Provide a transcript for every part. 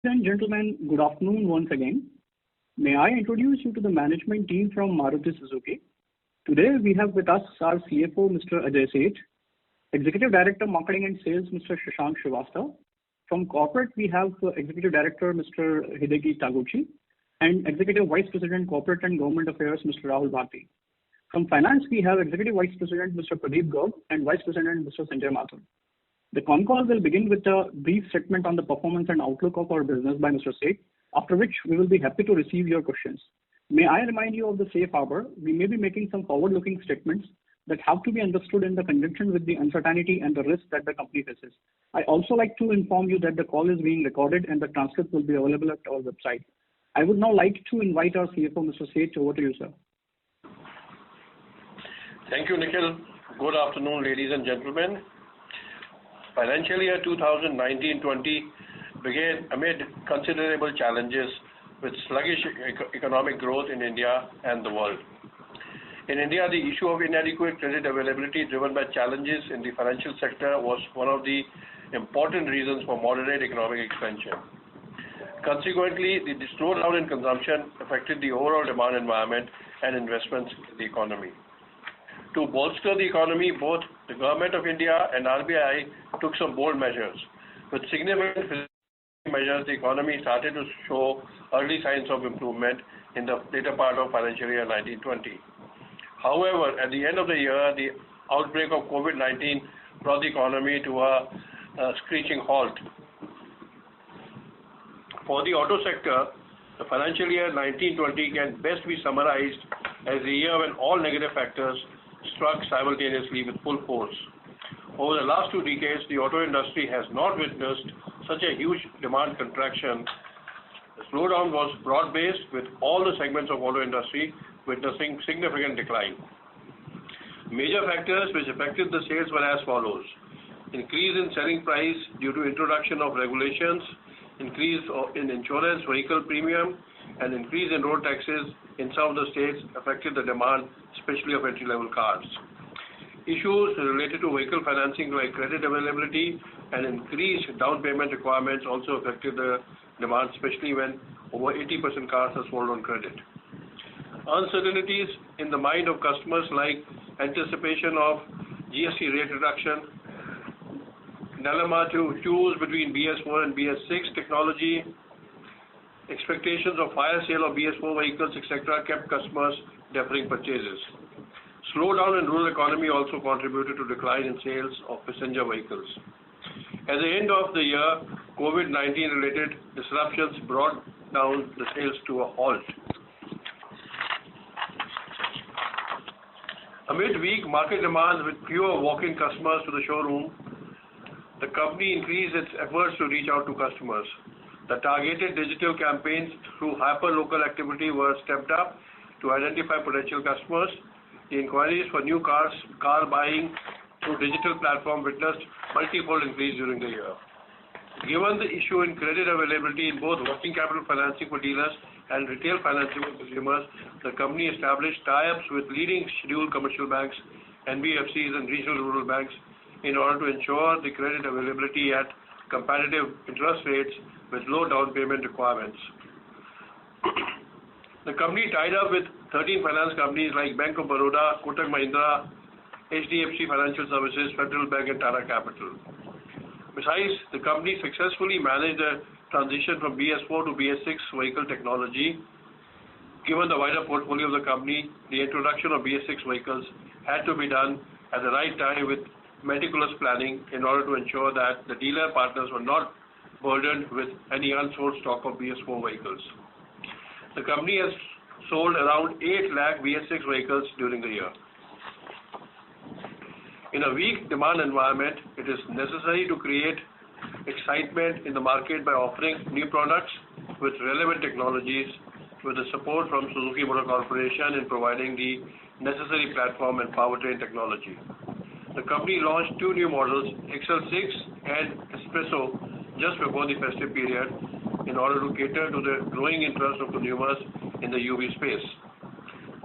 And gentlemen, good afternoon once again. May I introduce you to the management team from Maruti Suzuki. Today we have with us our CFO, Mr. Ajay Seth, Executive Director, Marketing and Sales, Mr. Shashank Srivastava. From corporate, we have Executive Director, Mr. Hideki Taguchi, and Executive Vice President, Corporate and Government Affairs, Mr. Rahul Bharti. From finance, we have Executive Vice President, Mr. Pradeep Gaur, and Vice President, Mr. Sanjay Mathur. The con call will begin with a brief statement on the performance and outlook of our business by Mr. Seth, after which we will be happy to receive your questions. May I remind you of the safe harbor? We may be making some forward-looking statements that have to be understood in the conjunction with the uncertainty and the risk that the company faces. I also like to inform you that the call is being recorded and the transcript will be available at our website. I would now like to invite our CFO, Mr. Seth. Over to you, sir. Thank you, Nikhil. Good afternoon, ladies and gentlemen. Financial year 2019-20 began amid considerable challenges with sluggish economic growth in India and the world. In India, the issue of inadequate credit availability driven by challenges in the financial sector was one of the important reasons for moderate economic expansion. Consequently, the slowdown in consumption affected the overall demand environment and investments in the economy. To bolster the economy, both the Government of India and RBI took some bold measures. With significant measures, the economy started to show early signs of improvement in the later part of financial year 1920. However, at the end of the year, the outbreak of COVID-19 brought the economy to a screeching halt. For the auto sector, the financial year 1920 can best be summarized as the year when all negative factors struck simultaneously with full force. Over the last 2 decades, the auto industry has not witnessed such a huge demand contraction. The slowdown was broad-based, with all the segments of auto industry witnessing significant decline. Major factors which affected the sales were as follows: increase in selling price due to introduction of regulations, increase in insurance vehicle premium, and increase in road taxes in some of the states affected the demand, especially of entry-level cars. Issues related to vehicle financing like credit availability and increased down payment requirements also affected the demand, especially when over 80% cars are sold on credit. Uncertainties in the mind of customers like anticipation of GST rate reduction, dilemma to choose between BS4 and BS6 technology, expectations of higher sale of BS4 vehicles, etc., kept customers deferring purchases. Slowdown in rural economy also contributed to decline in sales of passenger vehicles. At the end of the year, COVID-19 related disruptions brought down the sales to a halt. Amid weak market demand with fewer walk-in customers to the showroom, the company increased its efforts to reach out to customers. The targeted digital campaigns through hyper-local activity were stepped up to identify potential customers. The inquiries for new car buying through digital platform witnessed multi-fold increase during the year. Given the issue in credit availability in both working capital financing for dealers and retail financing for consumers, the company established tie-ups with leading scheduled commercial banks, NBFCs and regional rural banks in order to ensure the credit availability at competitive interest rates with low down payment requirements. The company tied up with 13 finance companies like Bank of Baroda, Kotak Mahindra, HDFC Financial Services, Federal Bank and Tata Capital. Besides, the company successfully managed the transition from BS4 to BS6 vehicle technology. Given the wider portfolio of the company, the introduction of BS6 vehicles had to be done at the right time with meticulous planning in order to ensure that the dealer partners were not burdened with any unsold stock of BS4 vehicles. The company has sold around 8 lakh BS6 vehicles during the year. In a weak demand environment, it is necessary to create excitement in the market by offering new products with relevant technologies, with the support from Suzuki Motor Corporation in providing the necessary platform and powertrain technology. The company launched 2 new models, XL6 and Espresso, just before the festive period in order to cater to the growing interest of consumers in the UV space.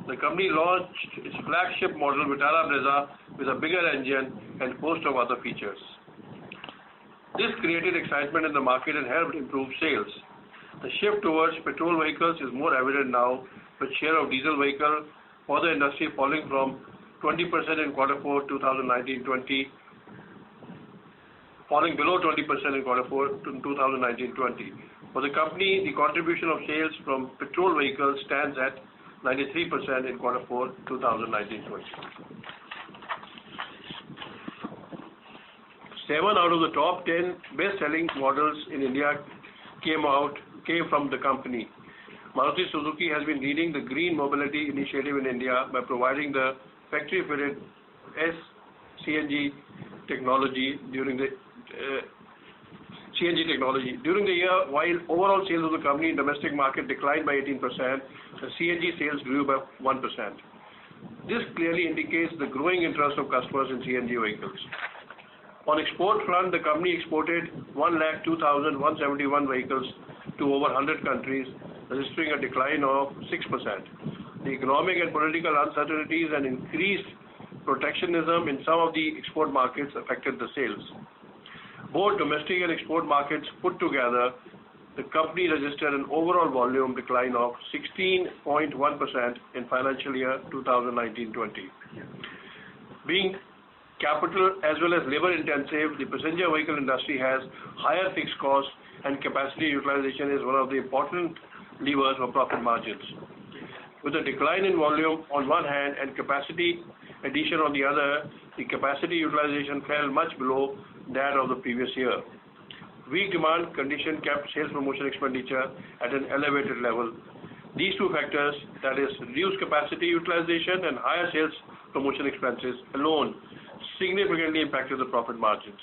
The company launched its flagship model Vitara Brezza with a bigger engine and host of other features. This created excitement in the market and helped improve sales. The shift towards petrol vehicles is more evident now, with share of diesel vehicle for the industry falling from 20% in Q4 2019-20, falling below 20% in Q4 2019-20. For the company, the contribution of sales from petrol vehicles stands at 93% in Q4 2019-20. 7 out of the top 10 best-selling models in India came from the company. Maruti Suzuki has been leading the green mobility initiative in India by providing the factory-fitted CNG technology during the year. While overall sales of the company in domestic market declined by 18%, the CNG sales grew by 1%. This clearly indicates the growing interest of customers in CNG vehicles. On export front, the company exported 1,02,171 vehicles to over 100 countries, registering a decline of 6%. The economic and political uncertainties and increased protectionism in some of the export markets affected the sales. Both domestic and export markets put together, the company registered an overall volume decline of 16.1% in financial year 2019-20. Being capital as well as labor intensive, the passenger vehicle industry has higher fixed costs, and capacity utilization is one of the important levers for profit margins. With a decline in volume on one hand and capacity addition on the other, the capacity utilization fell much below that of the previous year. Weak demand condition kept sales promotion expenditure at an elevated level. These two factors, that is reduced capacity utilization and higher sales promotion expenses alone, significantly impacted the profit margins.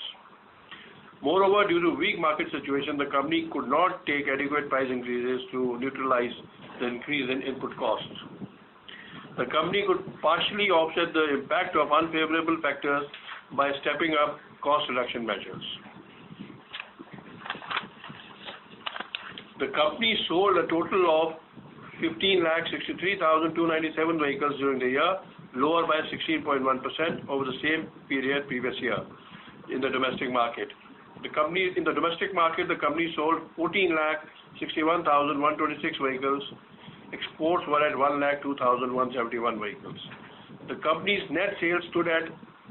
Moreover, due to weak market situation, the company could not take adequate price increases to neutralize the increase in input costs. The company could partially offset the impact of unfavorable factors by stepping up cost reduction measures. The company sold a total of 15,63,297 vehicles during the year, lower by 16.1% over the same period previous year in the domestic market. In the domestic market, the company sold 14,61,126 vehicles. Exports were at 1,02,171 vehicles. The company's net sales stood at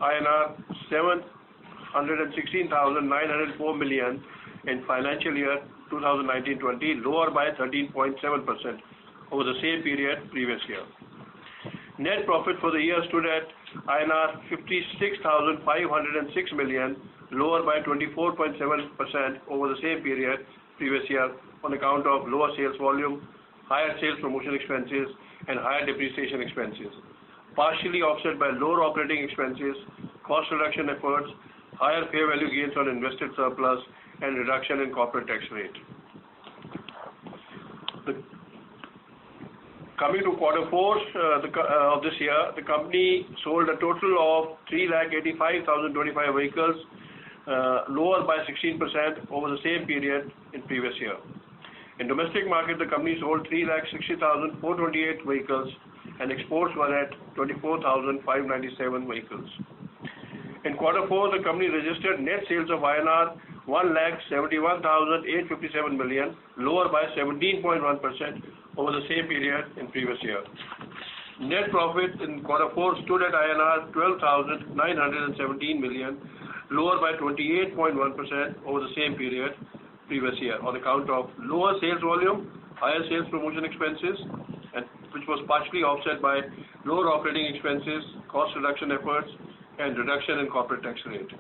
INR 716,904 million in financial year 2019-20, lower by 13.7% over the same period previous year. Net profit for the year stood at INR 56,506 million, lower by 24.7% over the same period previous year on account of lower sales volume, higher sales promotion expenses and higher depreciation expenses, partially offset by lower operating expenses, cost reduction efforts, higher fair value gains on invested surplus and reduction in corporate tax rate. Coming to Q4 of this year, the company sold a total of 3,85,025 vehicles, lower by 16% over the same period in previous year. In domestic market, the company sold 3,60,428 vehicles and exports were at 24,597 vehicles. In Q4, the company registered net sales of INR 1,71,857 million, lower by 17.1% over the same period in previous year. Net profit in Q4 stood at INR 12,917 million, lower by 28.1% over the same period previous year on account of lower sales volume, higher sales promotion expenses, and which was partially offset by lower operating expenses, cost reduction efforts, and reduction in corporate tax rate.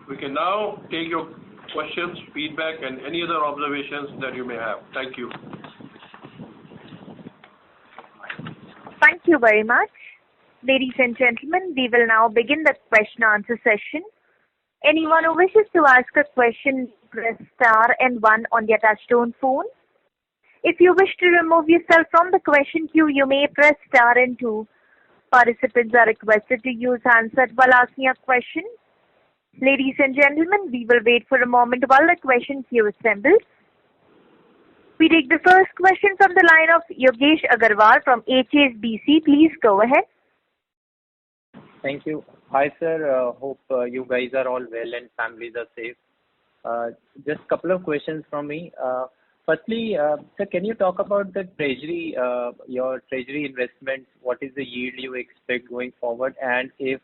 We can now take your questions, feedback, and any other observations that you may have. Thank you. Thank you very much. Ladies and gentlemen, we will now begin the question answer session. Anyone who wishes to ask a question, press star and 1 on their touchtone phone. If you wish to remove yourself from the question queue, you may press star and 2. Participants are requested to use handset while asking a question. Ladies and gentlemen, we will wait for a moment while the question queue assembles. We take the first question from the line of Yogesh Agarwal from HSBC. Please go ahead. Thank you. Hi, sir. Hope you guys are all well and families are safe. Just a couple of questions from me. Firstly, sir, can you talk about the treasury, your treasury investments? What is the yield you expect going forward? And if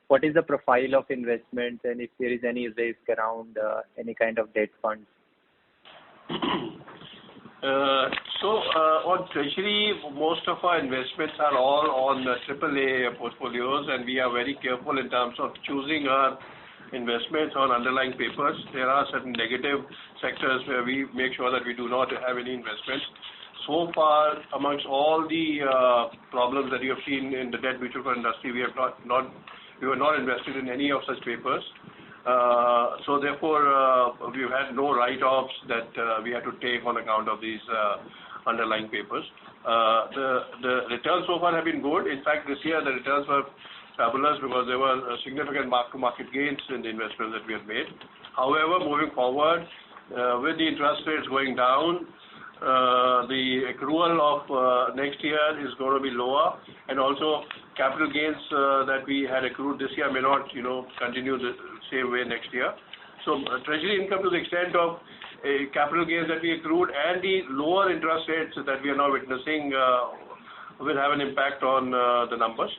what is the profile of investments, and if there is any risk around any kind of debt funds? On treasury, most of our investments are all on AAA portfolios, and we are very careful in terms of choosing our investments on underlying papers. There are certain negative sectors where we make sure that we do not have any investments. So far, amongst all the problems that you have seen in the debt mutual fund industry, we were not invested in any of such papers. Therefore, we've had no write-offs that we had to take on account of these underlying papers. The returns so far have been good. In fact, this year the returns were fabulous because there were significant mark-to-market gains in the investments that we had made. However, moving forward, with the interest rates going down, the accrual of next year is going to be lower, and also capital gains that we had accrued this year may not, continue the same way next year. So treasury income, to the extent of capital gains that we accrued and the lower interest rates that we are now witnessing, will have an impact on the numbers.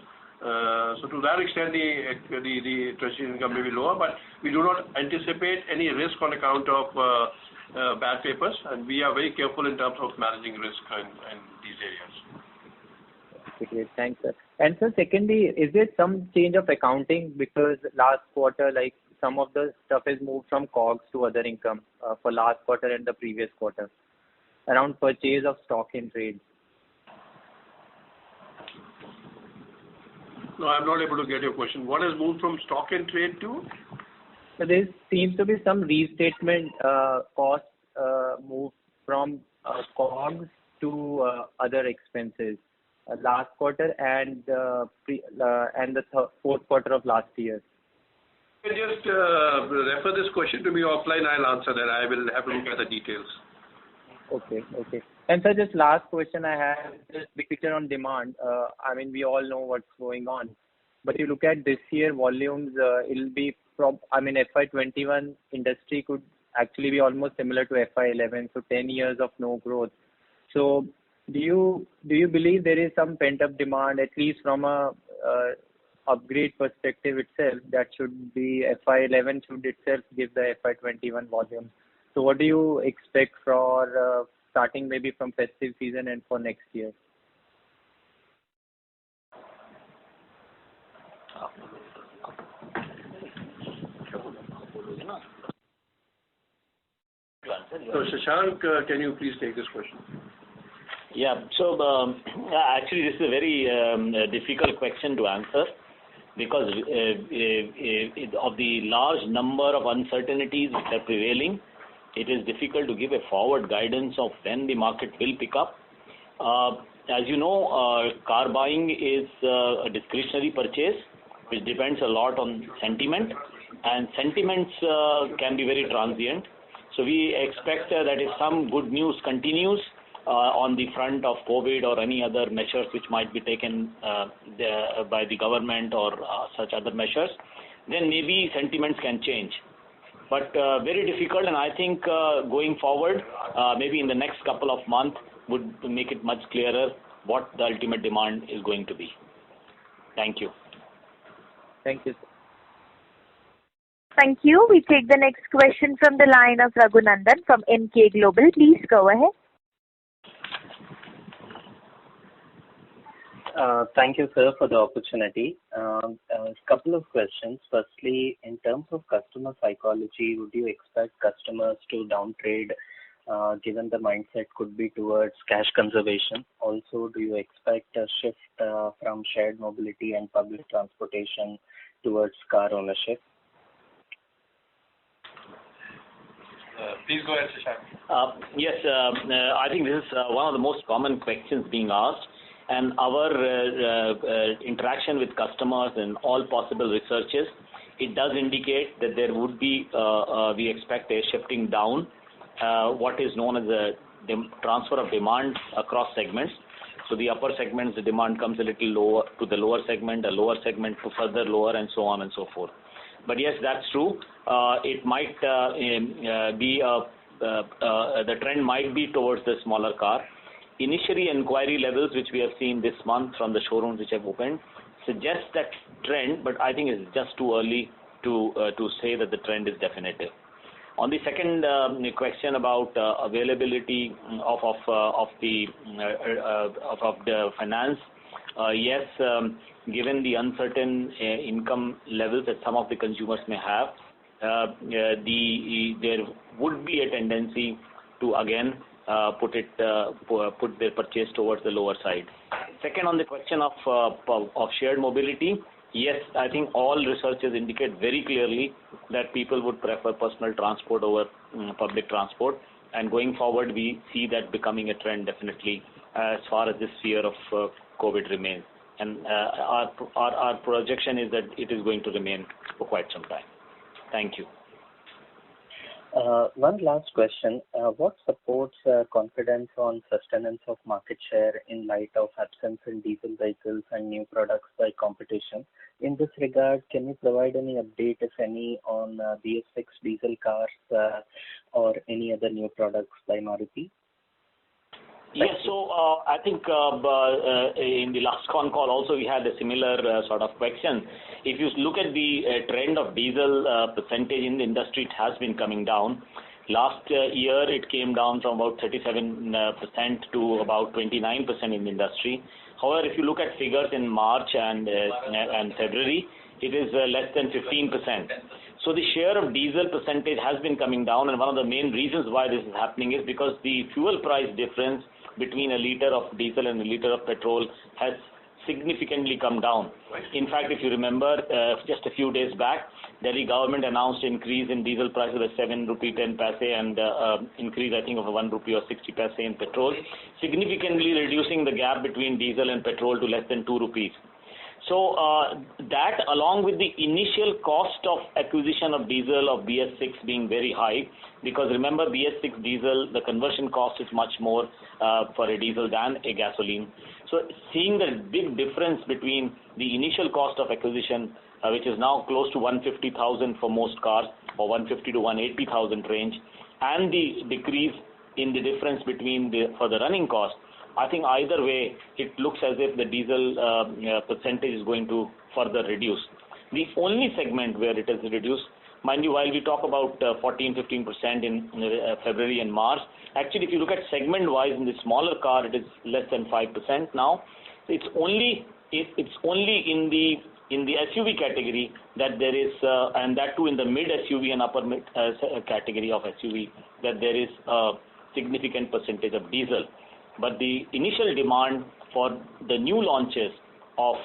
So to that extent, the treasury income may be lower, but we do not anticipate any risk on account of bad papers, and we are very careful in terms of managing risk in these areas. Okay, great. Thanks, sir. And sir, secondly, is there some change of accounting because last quarter, like some of the stuff is moved from COGS to other income for last quarter and the previous quarter around purchase of stock in trade? No, I'm not able to get your question. What has moved from stock and trade to? So there seems to be some restatement costs moved from COGS to other expenses last quarter and the fourth quarter of last year. You can just refer this question to me offline. I'll answer that. I will have to look at the details. Okay. And sir, just last question I have, just big picture on demand. I mean, we all know what's going on, but you look at this year volumes, it'll be from, FY21 industry could actually be almost similar to FY11, so 10 years of no growth. So do you believe there is some pent-up demand, at least from a upgrade perspective itself, that should be FY11 should itself give the FY21 volume? So what do you expect for starting maybe from festive season and for next year? So Shashank, can you please take this question? Yeah. So actually, this is a very difficult question to answer because of the large number of uncertainties which are prevailing. It is difficult to give a forward guidance of when the market will pick up. As you know, car buying is a discretionary purchase, which depends a lot on sentiment, and sentiments can be very transient. So we expect that if some good news continues on the front of COVID or any other measures which might be taken by the government or such other measures, then maybe sentiments can change. But very difficult, and I think going forward, maybe in the next couple of months would make it much clearer what the ultimate demand is going to be. Thank you. Thank you. Thank you. We take the next question from the line of Raghunandan from MK Global. Please go ahead. Thank you, sir, for the opportunity. A couple of questions. Firstly, in terms of customer psychology, would you expect customers to downtrade given the mindset could be towards cash conservation? Also, do you expect a shift from shared mobility and public transportation towards car ownership? Please go ahead, Shashank. Yes, I think this is one of the most common questions being asked. And our interaction with customers and all possible researches, it does indicate that there would be, we expect a shifting down, what is known as a transfer of demand across segments. To the upper segments, the demand comes a little lower to the lower segment, the lower segment to further lower, and so on and so forth. But yes, that's true. It might be the trend might be towards the smaller car. Initially, inquiry levels which we have seen this month from the showrooms which have opened suggest that trend, but I think it's just too early to say that the trend is definitive. On the second question about availability of the finance, yes, given the uncertain income levels that some of the consumers may have, there would be a tendency to again put their purchase towards the lower side. Second, on the question of shared mobility, yes, I think all researchers indicate very clearly that people would prefer personal transport over public transport, and going forward we see that becoming a trend definitely as far as this fear of COVID remains. And our projection is that it is going to remain for quite some time. Thank you. One last question. What supports confidence on sustenance of market share in light of absence in diesel vehicles and new products by competition? In this regard, can you provide any update, if any, on BS6 diesel cars or any other new products by Maruti? Yes, so I think in the last con call also we had a similar sort of question. If you look at the trend of diesel percentage in the industry, it has been coming down. Last year it came down from about 37% to about 29% in the industry. However, if you look at figures in March and February, it is less than 15%. So the share of diesel percentage has been coming down, and one of the main reasons why this is happening is because the fuel price difference between a liter of diesel and a liter of petrol has significantly come down. In fact, if you remember, just a few days back, Delhi government announced increase in diesel prices of 7 rupee 10 paise and increase, I think, of 1 rupee or 60 paise in petrol, significantly reducing the gap between diesel and petrol to less than 2 rupees. So that, along with the initial cost of acquisition of diesel of BS6 being very high, because remember BS6 diesel, the conversion cost is much more for a diesel than a gasoline. So seeing the big difference between the initial cost of acquisition, which is now close to 150,000 for most cars, or 150 to 180,000 range, and the decrease in the difference between for the running cost, I think either way, it looks as if the diesel percentage is going to further reduce. The only segment where it has reduced, mind you, while we talk about 14-15% in February and March, actually if you look at segment-wise in the smaller car, it is less than 5% now. It's only in the SUV category that there is, and that too in the mid SUV and upper mid category of SUV, that there is a significant percentage of diesel. But the initial demand for the new launches of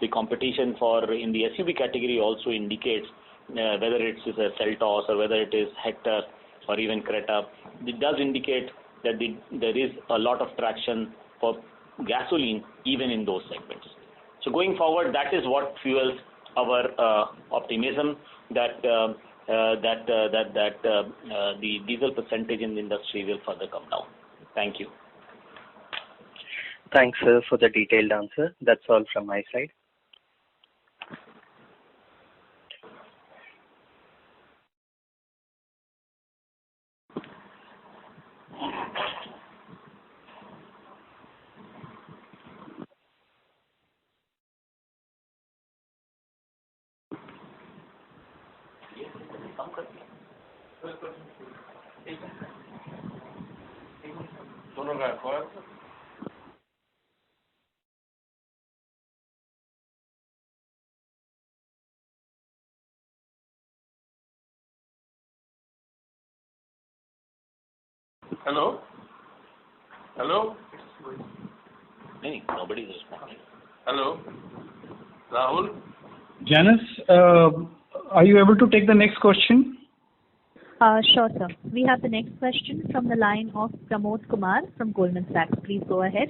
the competition in the SUV category also indicates whether it's a Seltos or whether it is Hector or even Creta. It does indicate that there is a lot of traction for gasoline even in those segments. So going forward, that is what fuels our optimism that the diesel percentage in the industry will further come down. Thank you. Thanks, sir, for the detailed answer. That's all from my side. Hello? Hello? Hey, nobody's responding. Hello? Rahul? Janice, are you able to take the next question? Sure, sir. We have the next question from the line of Pramod Kumar from Goldman Sachs. Please go ahead.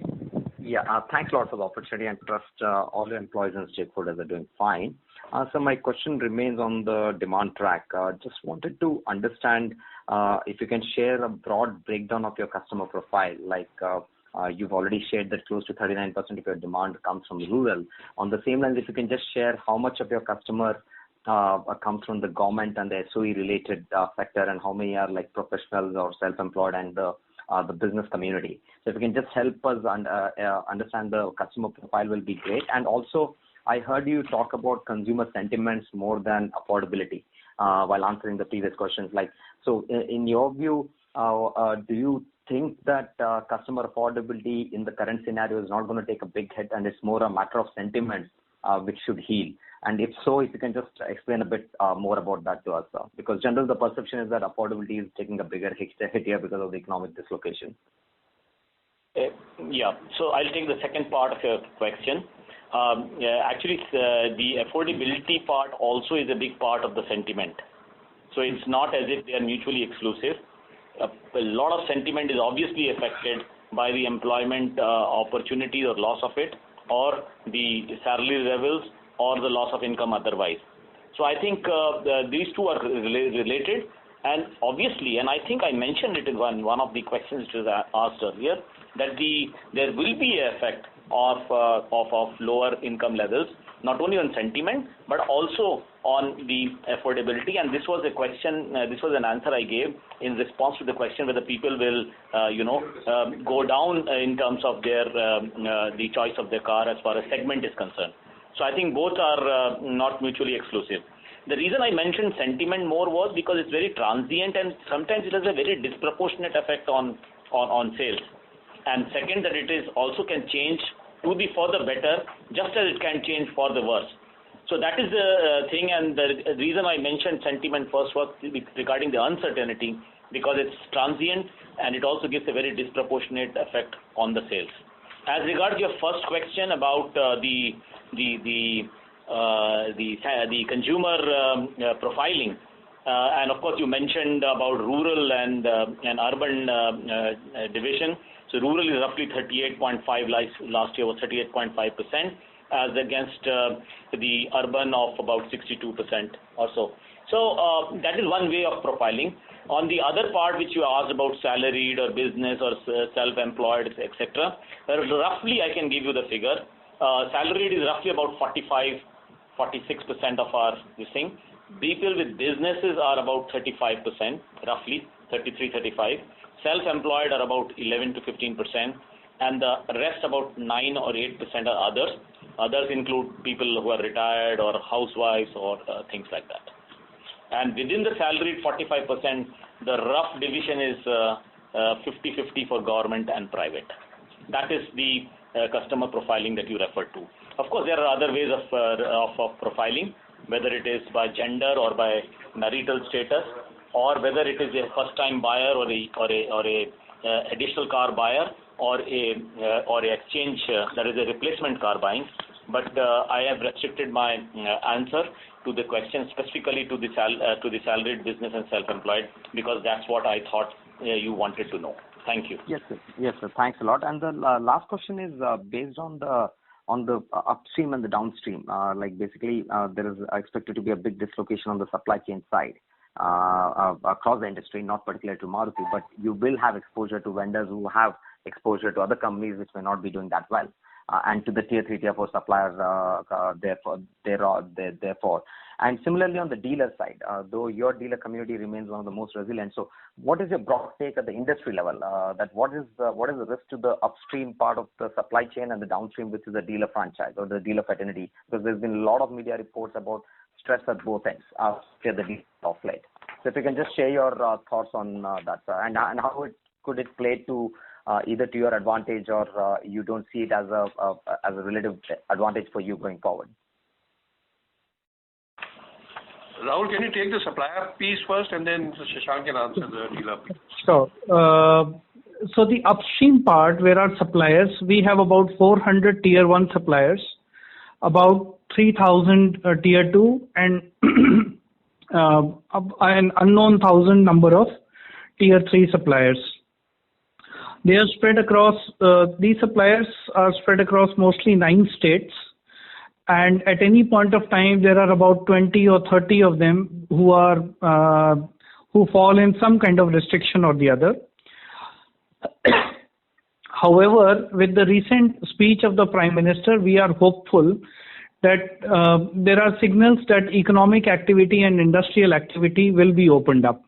Yeah, thanks a lot for the opportunity, and trust all the employees and stakeholders are doing fine. So my question remains on the demand track. Just wanted to understand if you can share a broad breakdown of your customer profile, like You've already shared that close to 39% of your demand comes from rural. On the same lines, if you can just share how much of your customer comes from the government and the SOE related sector, and how many are like professionals or self-employed and the business community. So if you can just help us understand the customer profile will be great. And also, I heard you talk about consumer sentiments more than affordability while answering the previous questions. So in your view, do you think that customer affordability in the current scenario is not going to take a big hit and it's more a matter of sentiment which should heal? And if so, if you can just explain a bit more about that to us, because generally the perception is that affordability is taking a bigger hit here because of the economic dislocation. Yeah, so I'll take the second part of your question. Actually, the affordability part also is a big part of the sentiment. So it's not as if they are mutually exclusive. A lot of sentiment is obviously affected by the employment opportunities or loss of it, or the salary levels, or the loss of income otherwise. So I think these two are related, and obviously, and I think I mentioned it in one of the questions which was asked earlier, that there will be an effect of lower income levels, not only on sentiment but also on the affordability. And this was a question, this was an answer I gave in response to the question whether people will go down in terms of their the choice of their car as far as segment is concerned. So I think both are not mutually exclusive. The reason I mentioned sentiment more was because it's very transient, and sometimes it has a very disproportionate effect on sales. And second, that it is also can change to the for the better, just as it can change for the worse. So that is the thing, and the reason I mentioned sentiment first was regarding the uncertainty, because it's transient and it also gives a very disproportionate effect on the sales. As regards your first question about the consumer profiling, and of course you mentioned about rural and urban division. So rural is roughly 38.5, last year was 38.5%, as against the urban of about 62% or so. So that is one way of profiling. On the other part which you asked about salaried or business or self-employed, etc., roughly I can give you the figure. Salaried is roughly about 46% of our this thing. People with businesses are about 35%, roughly 33-35. Self-employed are about 11 to 15%, and the rest about 9 or 8% are others. Others include people who are retired or housewives or things like that. And within the salaried 45%, the rough division is 50-50 for government and private. That is the customer profiling that you referred to. Of course, there are other ways of profiling, whether it is by gender or by marital status, or whether it is a first-time buyer or a additional car buyer, or a exchange, that is a replacement car buying. But I have restricted my answer to the question specifically to the salaried business and self-employed, because that's what I thought you wanted to know. Thank you. Yes, sir. Yes, sir. Thanks a lot. And the last question is based on the upstream and the downstream. Basically, there is expected to be a big dislocation on the supply chain side across the industry, not particular to Maruti, but you will have exposure to vendors who have exposure to other companies which may not be doing that well, and to the tier 3, tier 4 suppliers therefore. And similarly on the dealer side, though your dealer community remains one of the most resilient. So what is your broad take at the industry level? That what is the risk to the upstream part of the supply chain and the downstream, which is the dealer franchise or the dealer fraternity? Because there's been a lot of media reports about stress at both ends after the deal of late. So if you can just share your thoughts on that, and how could it play to either to your advantage or you don't see it as a relative advantage for you going forward? Rahul, can you take the supplier piece first, and then Shashank can answer the dealer piece? Sure. So the upstream part, where our suppliers, we have about 400 tier 1 suppliers, about 3,000 tier 2, and an unknown 1,000 number of tier 3 suppliers. They are spread across, these suppliers are spread across mostly 9 states. And at any point of time, there are about 20 or 30 of them who fall in some kind of restriction or the other. However, with the recent speech of the Prime Minister, we are hopeful that there are signals that economic activity and industrial activity will be opened up.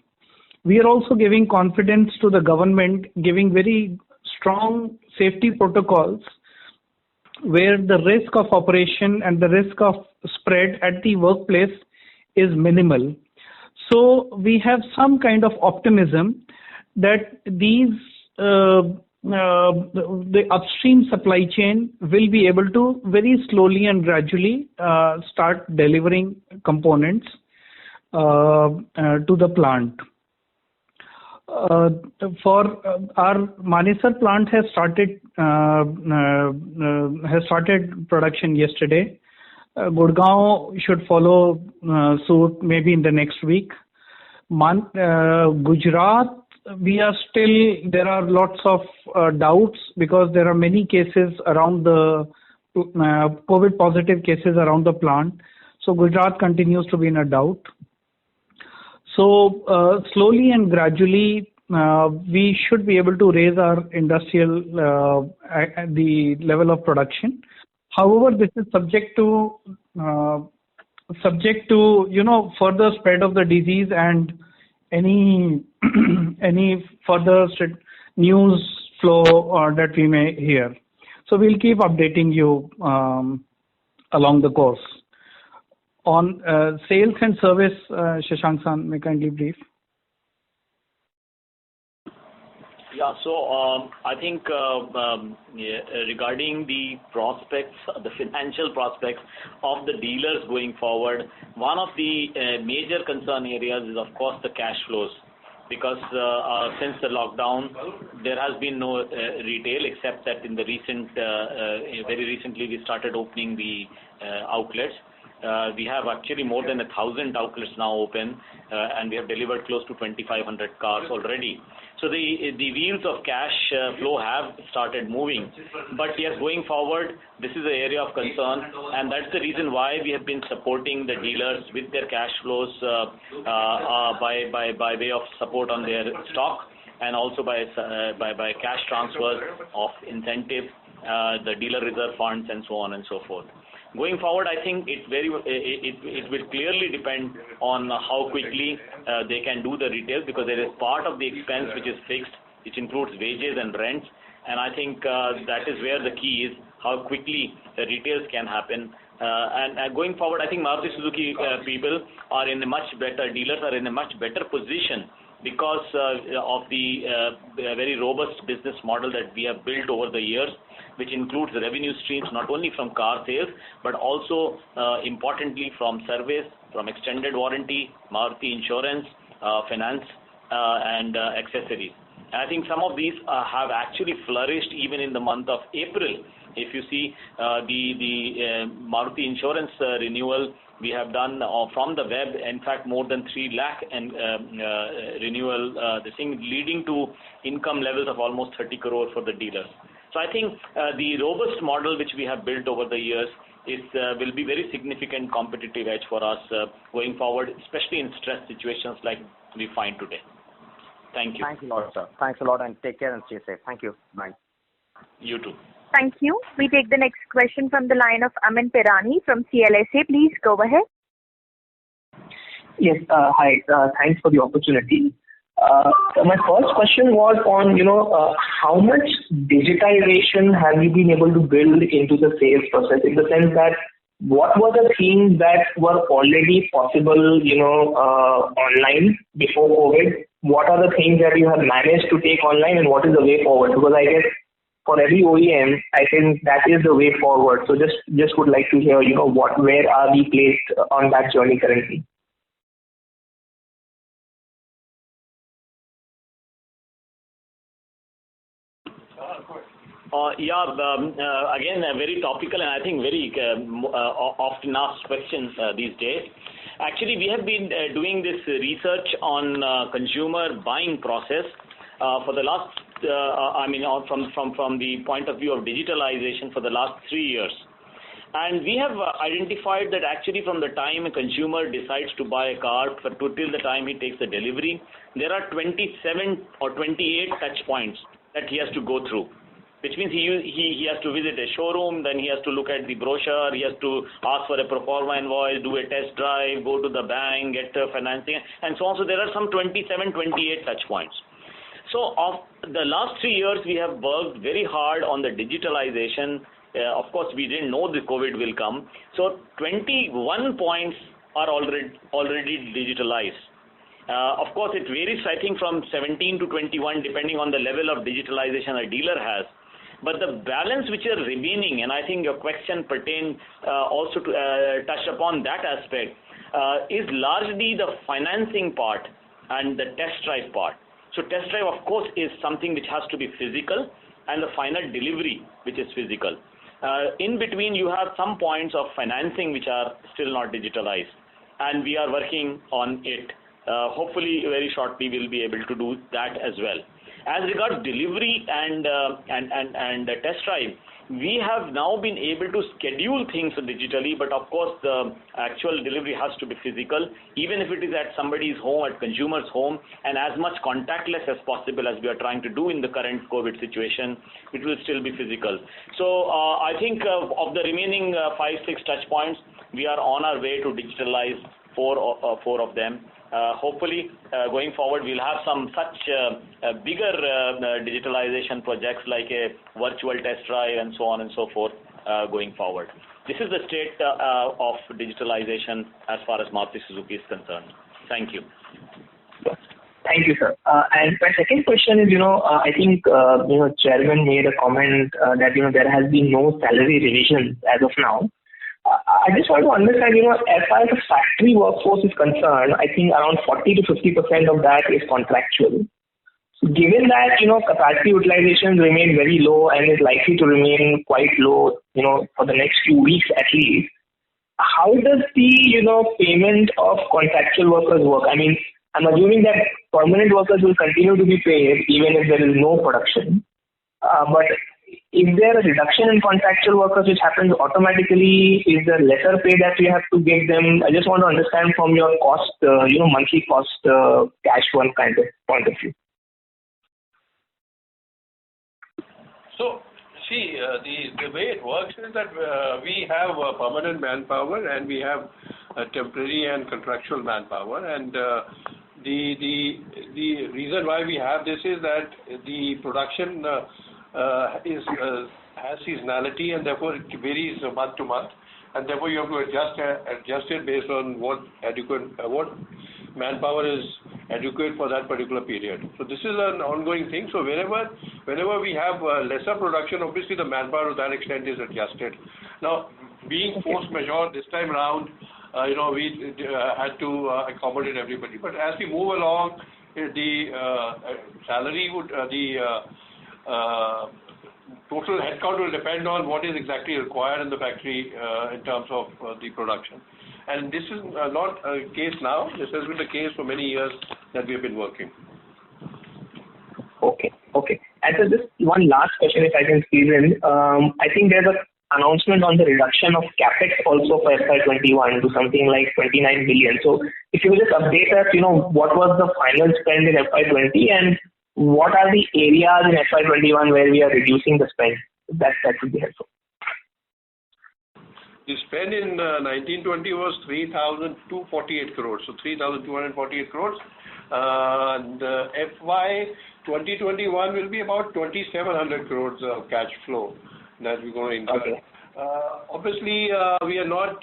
We are also giving confidence to the government, giving very strong safety protocols where the risk of operation and the risk of spread at the workplace is minimal. So we have some kind of optimism that these the upstream supply chain will be able to very slowly and gradually start delivering components to the plant. For our Manesar plant has started production yesterday. Gurgaon should follow suit maybe in the next week. Gujarat, there are lots of doubts because there are many cases around the COVID positive cases around the plant. So Gujarat continues to be in a doubt. So slowly and gradually, we should be able to raise our industrial the level of production. However, this is subject to further spread of the disease and any further news flow that we may hear. So we'll keep updating you along the course. On sales and service, Shashank-san, may kindly brief. Yeah, so I think regarding the prospects, the financial prospects of the dealers going forward, one of the major concern areas is of course the cash flows, because since the lockdown there has been no retail, except that in the very recently we started opening the outlets. We have actually more than 1,000 outlets now open, and we have delivered close to 2,500 cars already. So the wheels of cash flow have started moving. But yes, going forward, this is an area of concern, and that's the reason why we have been supporting the dealers with their cash flows by way of support on their stock, and also by cash transfers of incentive, the dealer reserve funds, and so on and so forth. Going forward, I think it will clearly depend on how quickly they can do the retail, because there is part of the expense which is fixed, which includes wages and rents, and I think that is where the key is, how quickly the retails can happen. And going forward, I think Maruti Suzuki dealers are in a much better position because of the very robust business model that we have built over the years, which includes the revenue streams not only from car sales but also importantly from service, from extended warranty, Maruti insurance, finance, and accessories. And I think some of these have actually flourished even in the month of April. If you see the Maruti insurance renewal we have done from the web, in fact more than 3 lakh and renewal, the thing leading to income levels of almost 30 crore for the dealers. So I think the robust model which we have built over the years will be very significant competitive edge for us going forward, especially in stress situations like we find today. Thank you. Thanks a lot, sir. Thanks a lot, and take care and stay safe. Thank you. Bye. You too. Thank you. We take the next question from the line of Amin Pirani from CLSA. Please go ahead. Yes, hi. Thanks for the opportunity. My first question was on, how much digitization have you been able to build into the sales process, in the sense that what were the things that were already possible, online before COVID? What are the things that you have managed to take online, and what is the way forward? Because I guess for every OEM, I think that is the way forward. So just would like to hear, where are we placed on that journey currently? Again, very topical and I think very often asked questions these days. Actually, we have been doing this research on consumer buying process for the last, from the point of view of digitalization for the last 3 years. And we have identified that actually from the time a consumer decides to buy a car till the time he takes the delivery, there are 27 or 28 touch points that he has to go through. which means he has to visit a showroom, then he has to look at the brochure, he has to ask for a pro forma invoice, do a test drive, go to the bank, get financing, and so on. So there are some 27, 28 touch points. So of the last 3 years, we have worked very hard on the digitalization. Of course, we didn't know the COVID will come. So 21 points are already digitalized. Of course, it varies, I think, from 17 to 21, depending on the level of digitalization a dealer has. But the balance which are remaining, and I think your question pertained also to touch upon that aspect, is largely the financing part and the test drive part. So test drive, of course, is something which has to be physical, and the final delivery, which is physical. In between, you have some points of financing which are still not digitalized, and we are working on it. Hopefully, very shortly, we'll be able to do that as well. As regards delivery and test drive, we have now been able to schedule things digitally, but of course the actual delivery has to be physical, even if it is at somebody's home, at consumer's home, and as much contactless as possible, as we are trying to do in the current COVID situation, it will still be physical. So I think of the remaining 5-6 touch points, we are on our way to digitalize four of them. Hopefully, going forward, we'll have some such bigger digitalization projects like a virtual test drive and so on and so forth going forward. This is the state of digitalization as far as Maruti Suzuki is concerned. Thank you. Thank you, sir. And my second question is, I think, Chairman made a comment that, there has been no salary revision as of now. I just want to understand, as far as the factory workforce is concerned, I think around 40 to 50% of that is contractual. So given that, capacity utilization remain very low and is likely to remain quite low, for the next few weeks at least, how does the, payment of contractual workers work? I mean, I'm assuming that permanent workers will continue to be paid even if there is no production. But is there a reduction in contractual workers which happens automatically? Is there lesser pay that we have to give them? I just want to understand from your cost, monthly cost, cash one kind of point of view. So, see, the way it works is that we have permanent manpower and we have temporary and contractual manpower, and the reason why we have this is that the production has seasonality, and therefore it varies month to month, and therefore you have to adjust it based on what manpower is adequate for that particular period. So this is an ongoing thing. So whenever we have lesser production, obviously the manpower to that extent is adjusted. Now, being force majeure this time around, we had to accommodate everybody. But as we move along, the salary would total headcount will depend on what is exactly required in the factory in terms of the production. And this is not a case now. This has been the case for many years that we have been working. Okay. And so just one last question, if I can squeeze in. I think there's an announcement on the reduction of capex also for FY21 to something like 29 billion. So if you will just update us, what was the final spend in FY20 and what are the areas in FY21 where we are reducing the spend? That would be helpful. The spend in 1920 was 3,248 crores, so 3,248 crores. And FY 2021 will be about 2,700 crores of cash flow that we're going to incur. Okay. Obviously, we are not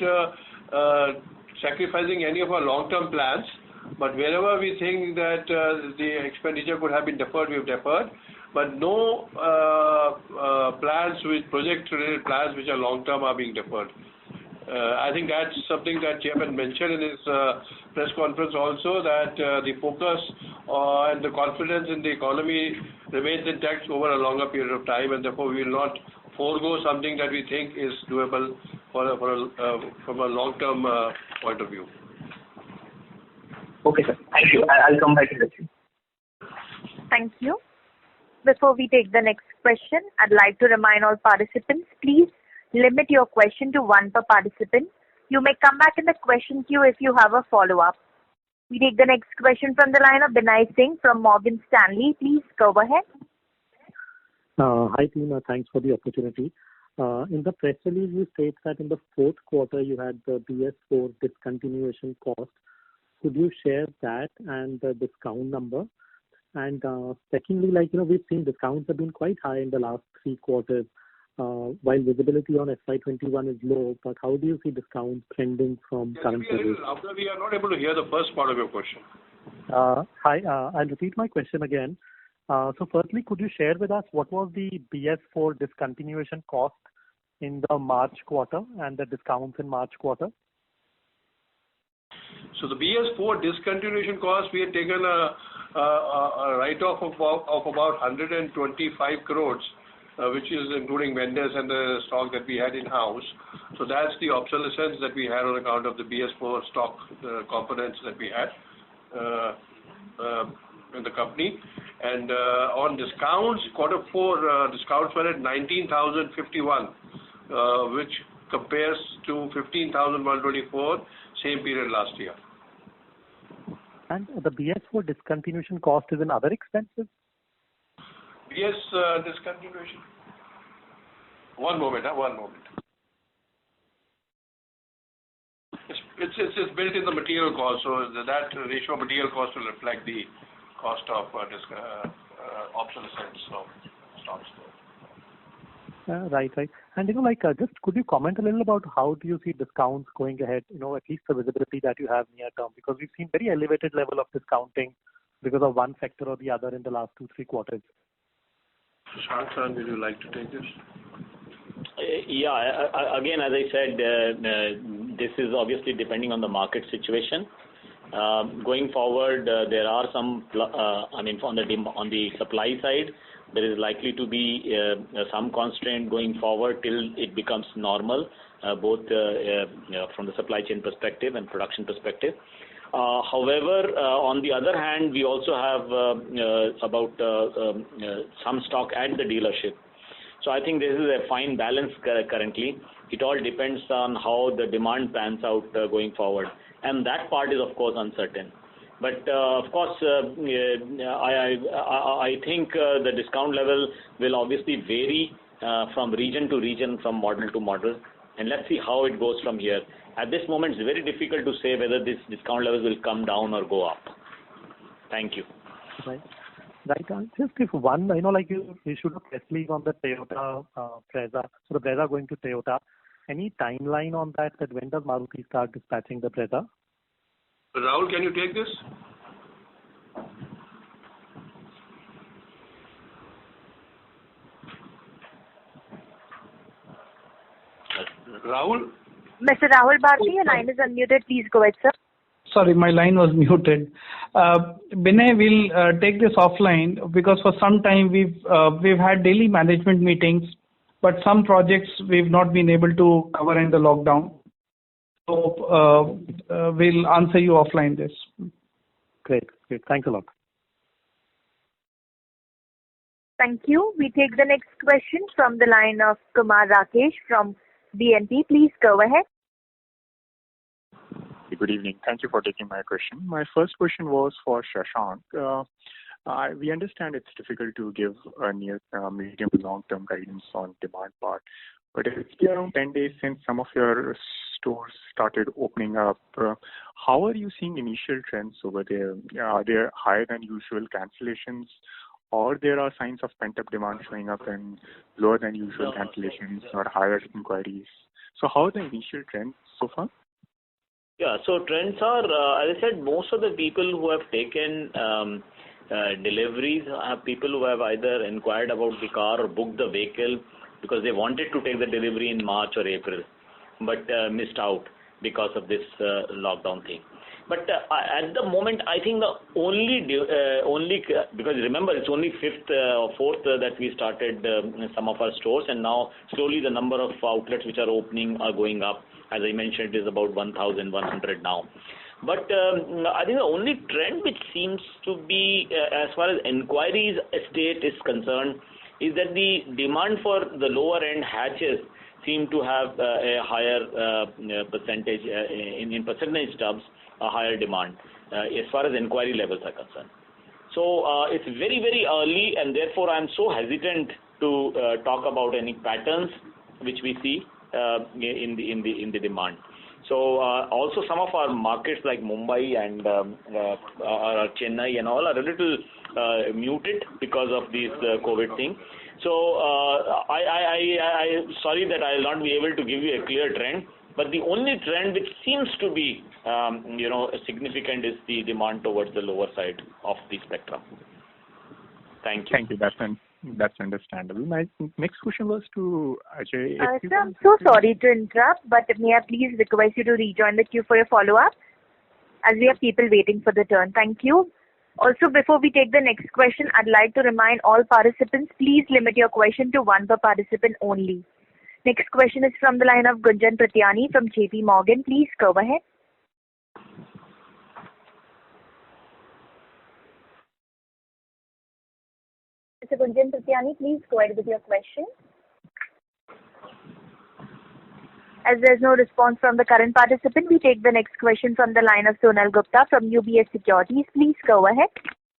sacrificing any of our long-term plans, but wherever we think that the expenditure could have been deferred, we have deferred. But no project-related plans which are long-term are being deferred. I think that's something that Chairman mentioned in his press conference also, that the focus and the confidence in the economy remains intact over a longer period of time, and therefore we will not forego something that we think is doable from a long-term point of view. Okay, sir. Thank you. I'll come back to the queue. Thank you. Before we take the next question, I'd like to remind all participants, please limit your question to one per participant. You may come back in the question queue if you have a follow-up. We take the next question from the line of Binay Singh from Morgan Stanley. Please go ahead. Hi, team. Thanks for the opportunity. In the press release, you state that in the fourth quarter, you had the BS4 discontinuation cost. Could you share that and the discount number? And secondly, we've seen discounts have been quite high in the last 3 quarters, while visibility on FY21 is low. But how do you see discounts trending from current levels? We are not able to hear the first part of your question. Hi, I'll repeat my question again. So firstly, could you share with us what was the BS4 discontinuation cost in the March quarter and the discounts in March quarter? So the BS4 discontinuation cost, we had taken a write-off of about 125 crores, which is including vendors and the stock that we had in-house. So that's the obsolescence that we had on account of the BS4 stock components that we had in the company. And on discounts, quarter 4 discounts were at 19,051, which compares to 15,124 same period last year. And the BS4 discontinuation cost is in other expenses? BS discontinuation. One moment. It's built in the material cost, so that ratio of material cost will reflect the cost of obsolescence of stocks. Right. And just could you comment a little about how do you see discounts going ahead? At least the visibility that you have near term, because we've seen very elevated level of discounting because of one sector or the other in the last 2-3 quarters. Shashank, would you like to take this? Yeah. Again, as I said, this is obviously depending on the market situation. Going forward, there are some, on the supply side, there is likely to be some constraint going forward till it becomes normal, both from the supply chain perspective and production perspective. However, on the other hand, we also have about some stock at the dealership. So I think this is a fine balance currently. It all depends on how the demand pans out going forward. And that part is, of course, uncertain. But of course, I think the discount level will obviously vary from region to region, from model to model. And let's see how it goes from here. At this moment, it's very difficult to say whether this discount levels will come down or go up. Thank you. Right. Just if one, you issued a press release on the Toyota Brezza. So the Brezza going to Toyota. Any timeline on that when does Maruti start dispatching the Brezza? Rahul, can you take this? Rahul? Mr. Rahul Bharti, your line is unmuted. Please go ahead, sir. Sorry, my line was muted. Binay, we'll take this offline because for some time we've had daily management meetings, but some projects we've not been able to cover in the lockdown. So we'll answer you offline this. Great. Thanks a lot. Thank you. We take the next question from the line of Kumar Rakesh from BNP. Please go ahead. Good evening. Thank you for taking my question. My first question was for Shashank. We understand it's difficult to give a near, medium to long-term guidance on demand part, but it's been around 10 days since some of your stores started opening up. How are you seeing initial trends over there? Are there higher than usual cancellations, or there are signs of pent-up demand showing up and lower than usual cancellations or higher inquiries? So how are the initial trends so far? Yeah, so trends are, as I said, most of the people who have taken deliveries are people who have either inquired about the car or booked the vehicle because they wanted to take the delivery in March or April, but missed out because of this lockdown thing. But at the moment, I think the only because remember it's only 5th or 4th that we started some of our stores, and now slowly the number of outlets which are opening are going up. As I mentioned, it is about 1,100 now. But I think the only trend which seems to be, as far as inquiries state is concerned, is that the demand for the lower end hatches seem to have a higher percentage, in percentage terms, a higher demand as far as inquiry levels are concerned. So it's very, very early, and therefore I'm so hesitant to talk about any patterns which we see in the demand. So also some of our markets like Mumbai and Chennai and all are a little muted because of this COVID thing. So I sorry that I will not be able to give you a clear trend, but the only trend which seems to be significant is the demand towards the lower side of the spectrum. Thank you. Thank you. That's understandable. My next question was to Ajay. Sir, I'm so sorry to interrupt, but may I please request you to rejoin the queue for your follow-up, as we have people waiting for the turn. Thank you. Also, before we take the next question, I'd like to remind all participants, please limit your question to one per participant only. Next question is from the line of Gunjan Prithyani from JP Morgan. Please go ahead. Mr. Gunjan Prithyani, please go ahead with your question. As there's no response from the current participant, we take the next question from the line of Sonal Gupta from UBS Securities. Please go ahead.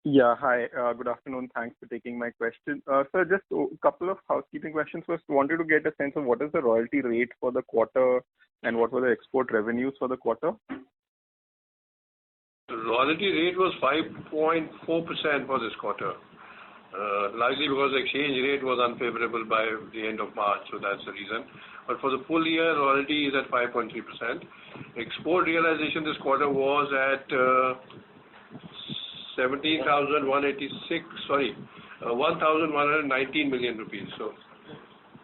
Yeah, hi. Good afternoon. Thanks for taking my question. Sir, just a couple of housekeeping questions. First, wanted to get a sense of what is the royalty rate for the quarter and what were the export revenues for the quarter? The royalty rate was 5.4% for this quarter. Largely because the exchange rate was unfavorable by the end of March, so that's the reason. But for the full year, royalty is at 5.3%. Export realization this quarter was at 1,119 million rupees. So,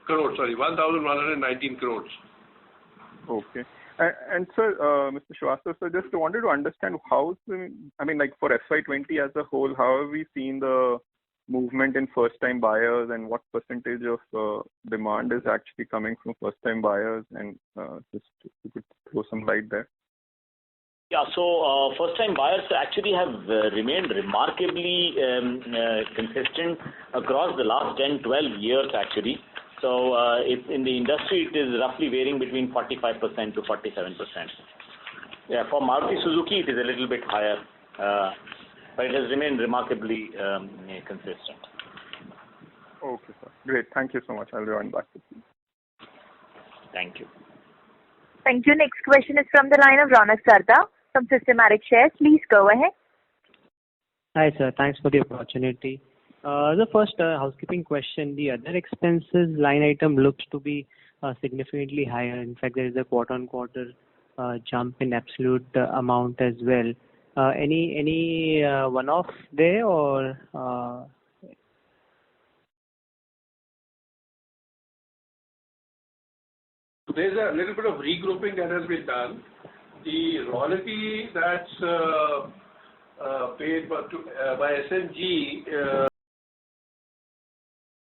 crores, sorry, 1,119 crores. Okay. And sir, Mr. Srivastava, sir, just wanted to understand for FY20 as a whole, how have we seen the movement in first-time buyers and what percentage of demand is actually coming from first-time buyers, and just if you could throw some light there. Yeah, so first-time buyers actually have remained remarkably consistent across the last 10-12 years actually. So in the industry, it is roughly varying between 45% to 47%. Yeah, for Maruti Suzuki, it is a little bit higher. But it has remained remarkably consistent. Okay, sir. Great. Thank you so much. I'll join back with you. Thank you. Thank you. Next question is from the line of Ronak Sarda from Systematic Shares. Please go ahead. Hi, sir. Thanks for the opportunity. The first housekeeping question, the other expenses line item looks to be significantly higher. In fact, there is a quarter-on-quarter jump in absolute amount as well. Any one-off there or? There's a little bit of regrouping that has been done. The royalty that's paid by SMG